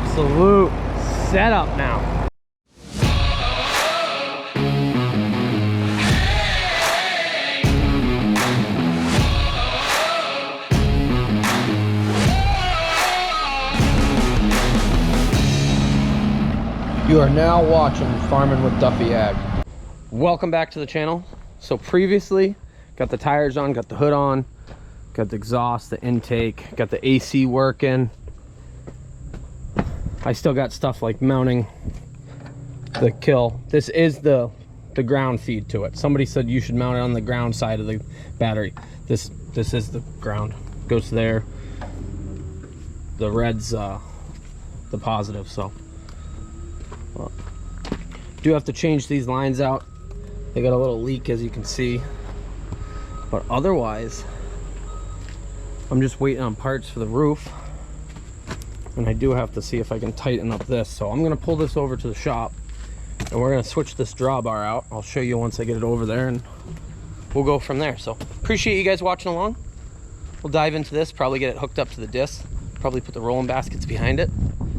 absolute setup now. You are now watching Farming with Duffy Ag. Welcome back to the channel. So previously, got the tires on, got the hood on, got the exhaust, the intake, got the AC working. I still got stuff like mounting the kill. This is the ground feed to it. Somebody said you should mount it on the ground side of the battery. This is the ground. Goes there. The red's the positive, so. Well, do have to change these lines out. They got a little leak, as you can see, but otherwise I'm just waiting on parts for the roof, and I do have to see if I can tighten up this. So I'm gonna pull this over to the shop and we're gonna switch this drawbar out. I'll show you once I get it over there, and we'll go from there. So appreciate you guys watching along. We'll dive into this, probably get it hooked up to the disc, probably put the rolling baskets behind it,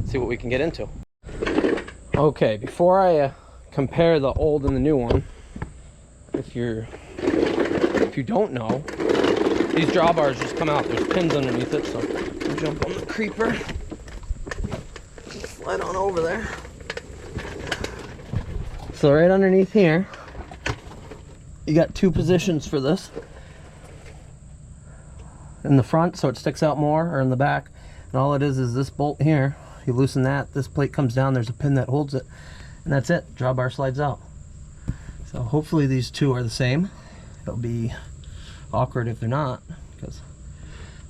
see what we can get into. Okay, before I compare the old and the new one, if you don't know, these drawbars just come out. There's pins underneath it, so I'll jump on the creeper, slide on over there. So right underneath here, you got two positions for this. In the front, so it sticks out more, or in the back, and all it is this bolt here. You loosen that, this plate comes down, there's a pin that holds it, and that's it. Drawbar slides out. So hopefully these two are the same. It'll be awkward if they're not, because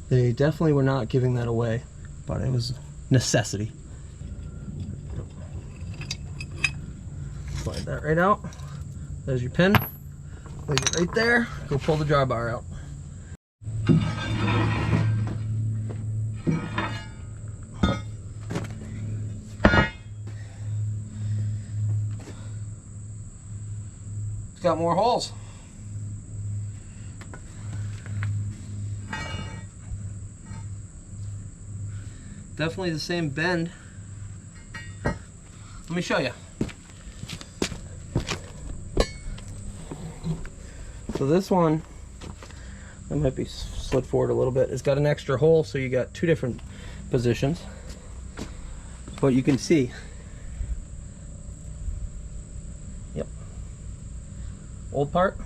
they definitely were not giving that away, but it was necessity. Slide that right out. There's your pin. Leave it right there. Go pull the drawbar out. Got more holes. Definitely the same bend. Let me show you. So this one, that might be slid forward a little bit. It's got an extra hole, so you got two different positions. But you can see. Old part,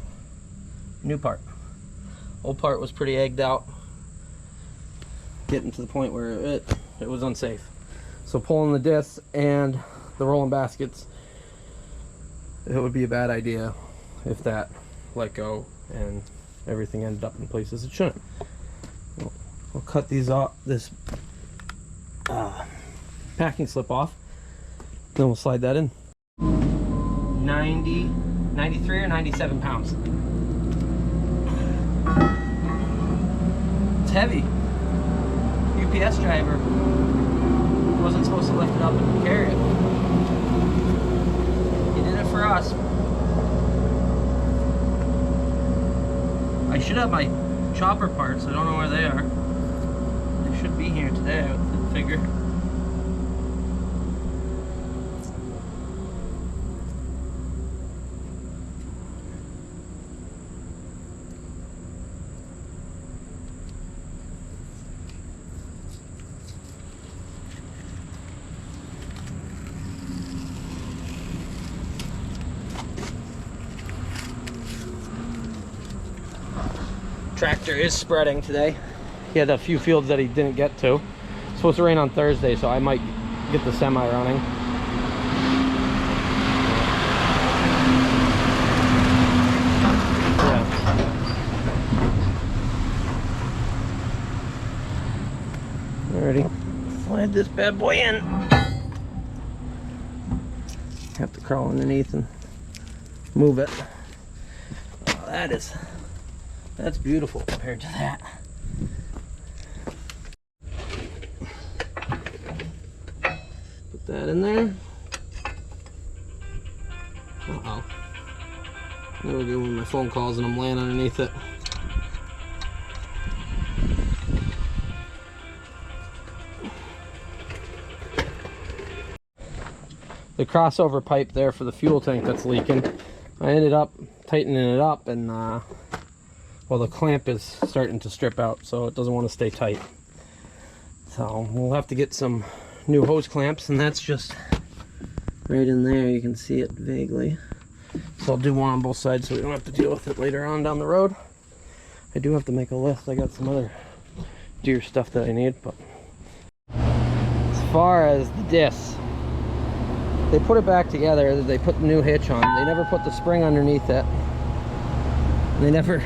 new part. Old part was pretty egged out, getting to the point where it was unsafe. So pulling the discs and the rolling baskets, it would be a bad idea if that let go and everything ended up in places it shouldn't. We'll cut these off, this packing slip off, then we'll slide that in. 93 or 97 pounds. It's heavy. UPS driver wasn't supposed to lift it up and carry it. He did it for us. I should have my chopper parts. I don't know where they are. They should be here today, I would figure. Tractor is spreading today. He had a few fields that he didn't get to. It's supposed to rain on Thursday, so I might get the semi running. Yeah. Alrighty, slide this bad boy in. Have to crawl underneath and move it. Oh, that's beautiful compared to that. Put that in there. Uh-oh. There we go with my phone calls and I'm laying underneath it. the crossover pipe there for the fuel tank that's leaking. I ended up tightening it up, and well, the clamp is starting to strip out, so it doesn't want to stay tight. So we'll have to get some new hose clamps, and that's just right in there. You can see it vaguely. So I'll do one on both sides so we don't have to deal with it later on down the road. I do have to make a list. I got some other Deere stuff that I need, but as far as the disc, they put it back together. They put the new hitch on. They never put the spring underneath it. They never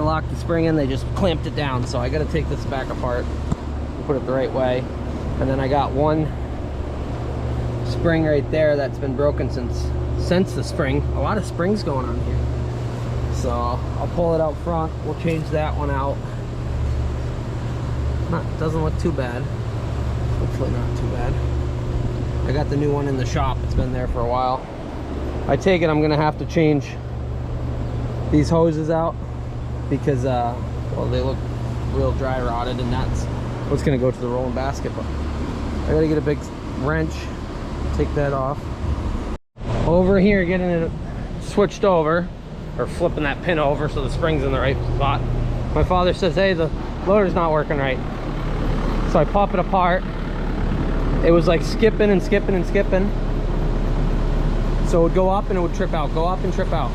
locked the spring in. They just clamped it down. So I got to take this back apart and put it the right way. And then I got one spring right there that's been broken since the spring. A lot of springs going on here. So I'll pull it out front. We'll change that one out. Doesn't look too bad. Hopefully not too bad. I got the new one in the shop. It's been there for a while. I take it I'm gonna have to change these hoses out because well, they look real dry rotted, and that's what's gonna go to the rolling basket. But I gotta get a big wrench, take that off. Over here, getting it switched over, or flipping that pin over so the spring's in the right spot. My father says, hey, the loader's not working right. So I pop it apart. It was like skipping and skipping and skipping. So it would go up and it would trip out, go up and trip out.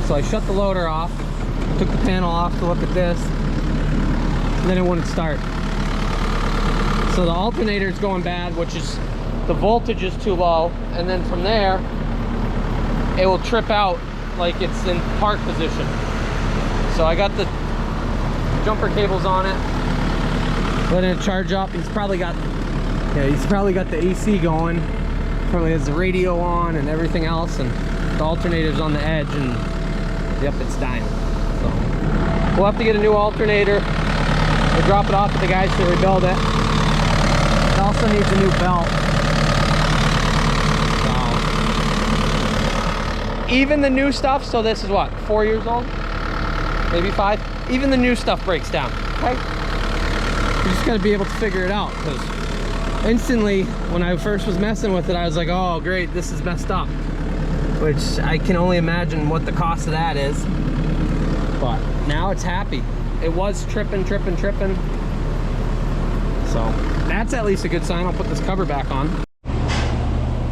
So I shut the loader off, took the panel off to look at this, and then it wouldn't start. So the alternator's going bad, which is, the voltage is too low, and then from there, it will trip out like it's in park position. So I got the jumper cables on it, letting it charge up. He's probably got the AC going, probably has the radio on and everything else, and the alternator's on the edge, and yep, it's dying. So we'll have to get a new alternator. We'll drop it off at the guys to rebuild it. It also needs a new belt. So even the new stuff, so this is what, 4 years old? Maybe 5? Even the new stuff breaks down, okay? You just gotta be able to figure it out, because instantly, when I first was messing with it, I was like, oh great, this is messed up. Which I can only imagine what the cost of that is. But now it's happy. It was tripping. So that's at least a good sign. I'll put this cover back on.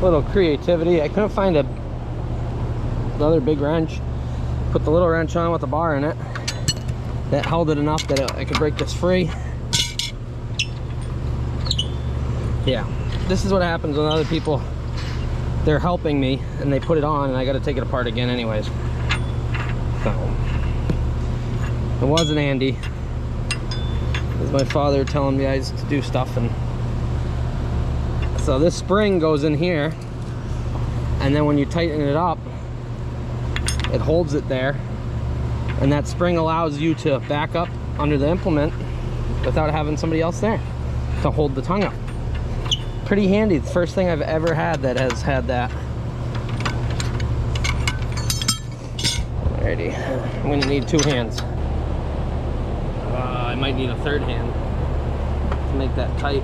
Little creativity. I couldn't find another big wrench. Put the little wrench on with a bar in it. That held it enough that I could break this free. Yeah, this is what happens when other people, they're helping me and they put it on and I got to take it apart again anyways. So it wasn't Andy. It was my father telling me I used to do stuff. And so this spring goes in here, and then when you tighten it up, it holds it there, and that spring allows you to back up under the implement without having somebody else there to hold the tongue up. Pretty handy. It's the first thing I've ever had that has had that. Alrighty, I'm gonna need 2 hands. I might need a 3rd hand to make that tight.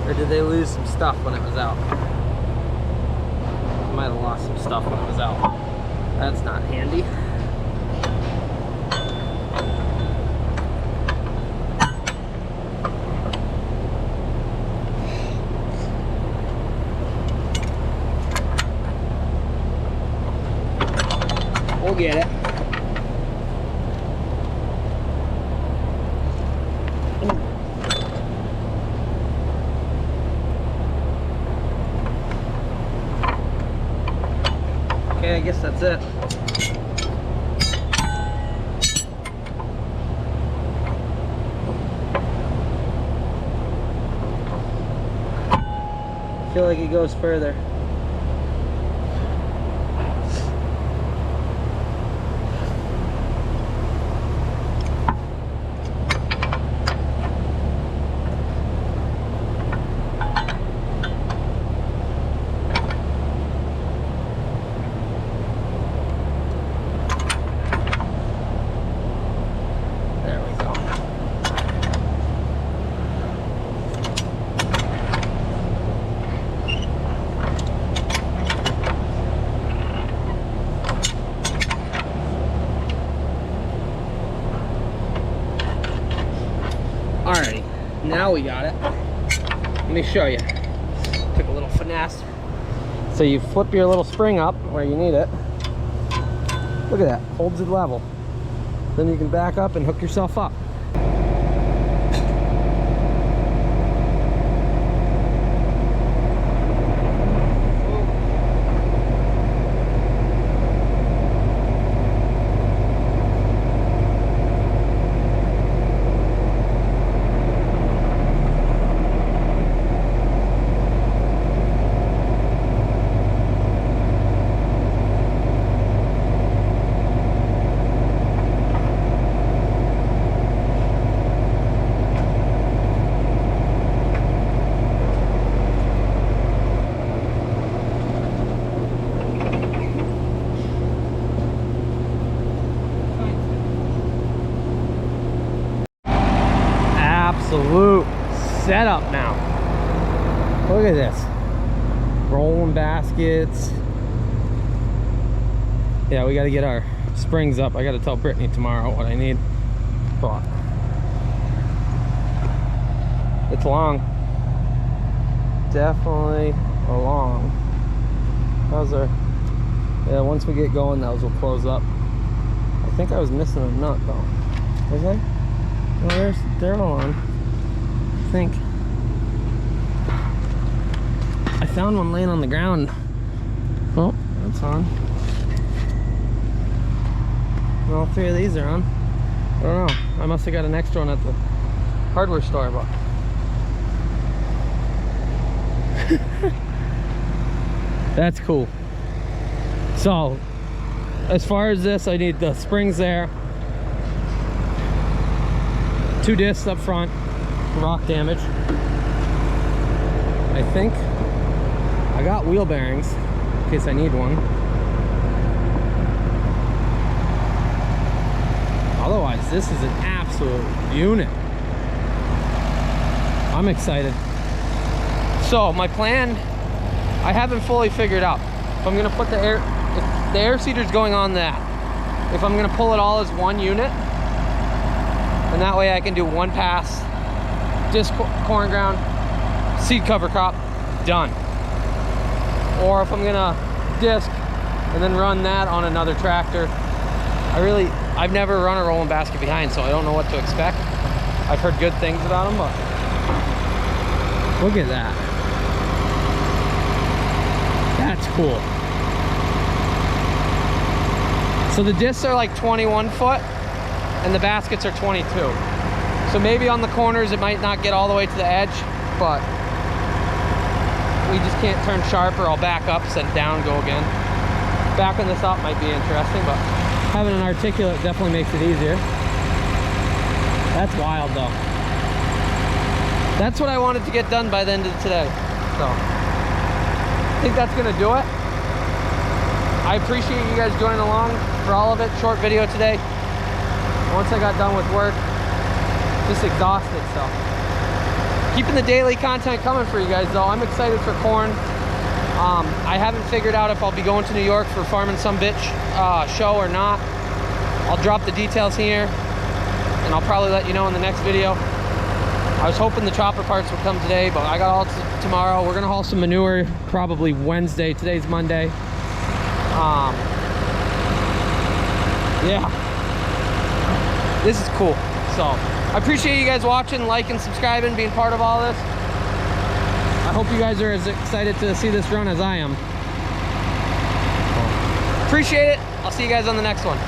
Or did they lose some stuff when it was out? I might have lost some stuff when it was out. That's not handy. We'll get it. Okay, I guess that's it. I feel like it goes further. Now we got it. Let me show you. Took a little finesse. So you flip your little spring up where you need it. Look at that, holds it level. Then you can back up and hook yourself up. Absolute setup now. Look at this. Rolling baskets. Yeah, we got to get our springs up. I got to tell Brittany tomorrow what I need. But it's long. Definitely long. How's our... Yeah, once we get going, those will close up. I think I was missing a nut though. Was I? Well, they're all on. I think I found one laying on the ground. Oh, that's on. All three of these are on. I don't know. I must have got an extra one at the hardware store, but that's cool. So, as far as this, I need the springs there. 2 discs up front, rock damage. I think I got wheel bearings in case I need one. Otherwise, this is an absolute unit. I'm excited. So my plan, I haven't fully figured out. If I'm gonna put the air seeder's going on that. If I'm gonna pull it all as one unit, and that way I can do one pass, disc corn ground, seed cover crop, done. Or if I'm gonna disc and then run that on another tractor. I've never run a rolling basket behind, so I don't know what to expect. I've heard good things about them, but look at that. That's cool. So the discs are like 21 foot and the baskets are 22. So maybe on the corners it might not get all the way to the edge, but we just can't turn sharp or I'll back up, set it down, go again. Backing this up might be interesting, but having an articulate definitely makes it easier. That's wild though. That's what I wanted to get done by the end of today. So I think that's gonna do it. I appreciate you guys joining along for all of it. Short video today. Once I got done with work, just exhausted, so. Keeping the daily content coming for you guys though. I'm excited for corn. I haven't figured out if I'll be going to New York for Farming Some Bitch show or not. I'll drop the details here and I'll probably let you know in the next video. I was hoping the chopper parts would come today, but I got all tomorrow. We're gonna haul some manure probably Wednesday. Today's Monday. Yeah, this is cool. So I appreciate you guys watching, liking, subscribing, being part of all this. I hope you guys are as excited to see this run as I am. Appreciate it. I'll see you guys on the next one.